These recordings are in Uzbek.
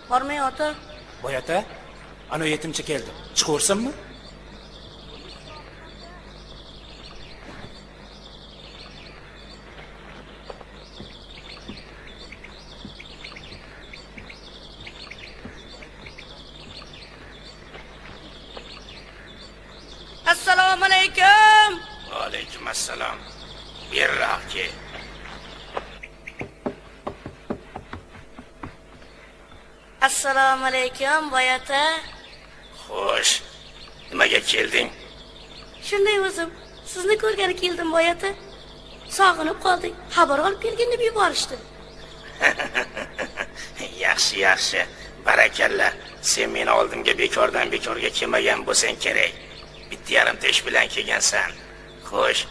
Bormay ota. Voy ota, ana yetimcha keldi. Chiqaversinmi? Assalomu alaykum. Va alaykum assalom. Beriroq kel. Assalomu alaykum voy ota. Xo'sh, nimaga kelding? Shunday o'zim, sizni ko'rgani keldim voy ota. Sog'inib qoldik. Xabar olib kelgin deb yuborishdi. Yaxshi, yaxshi. Barakalla. Sen meni oldimga bekordan bekorga kelmagan bo'lsang kerak. Bitta yarimta ish bilan kelgansan. Xo'sh,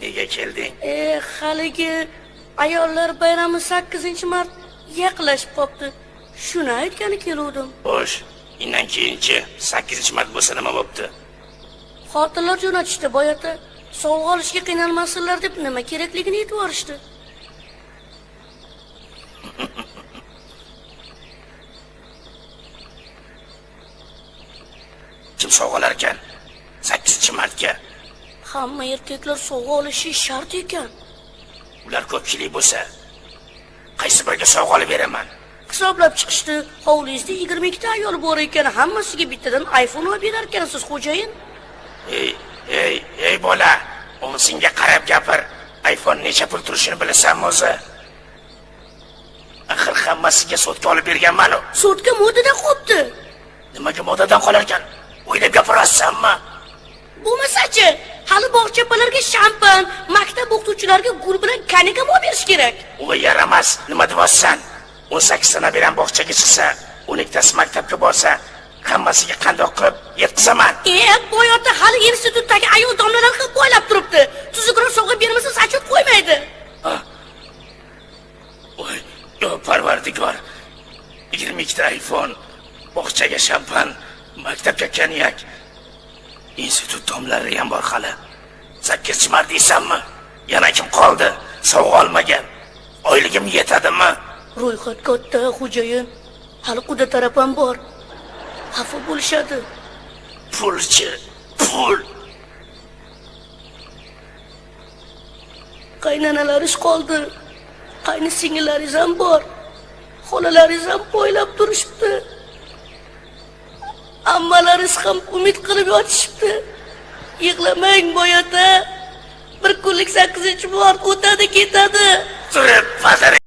nega kelding? Haligi ayollar bayrami 8-mart yaqinlashib qopti. Shuni aytgani keluvdim. Xo'sh, indan keyinchi 8-mart bo'lsa nima bo'pti? Xotinlar jo'natishdi voy ota. Sovg'a olishga qiynalmasinlar deb nima kerakligini aytib yuborishdi. Kim sovg'alar ekan? 8-martga. Hamma erkaklar sovg'a olishi shart ekan. Ular ko'pchilik bo'lsa, qaysi biriga sovg'a olib beraman? Hisoblab chiqishdi. Hovlingizda 22 ta ayol bor ekan, hammasiga bittadan iPhone olib berar ekansiz, xo'jayin. Ey bola, o'g'lingga qarab gapir. iPhone necha pul turishini bilasanmi o'zi? Axir hammasiga sotka olib berganman-ku. Sotka modadan qopti. Nimaga modadan qolar ekan? O'ylab gapirasanmi? Bo'lmasa-chi, hali bog'chapalarga shampan, maktab o'qituvchilariga gul bilan kanika olib berish kerak. Uga yaramas, nima deyapsan? 18 sana bilan bog'chaga chiqsa, 12tasi maktabga borsa, hammasiga qandoq qilib yetkazaman? Boy ota hali institutdagi ayol domlalar ham bo'ylab turibdi. Tuzukroq sovg'a bermasa sachib qo'ymaydi. Voy, yo Parvardigor. 22 ta iPhone, bog'chaga shampan, maktabga konyak. Institut domlari ham bor hali. 8-mart deysanmi? Yana kim qoldi? Sovg'a olmagan. Oyligim yetadimi? Ro'yxat katta, xo'jayin. Hali quda taraf ham bor. Xafa bo'lishadi. Pulchi, pul. Qaynanalaringiz qoldi. Qayni singillaringiz ham bor. Xolalaringiz ham poylab turishibdi. Ammalaringiz ham umid qilib yotishibdi. Yig'lamang boy ota. Bir kunlik 8-mart o'tadi ketadi. Turib,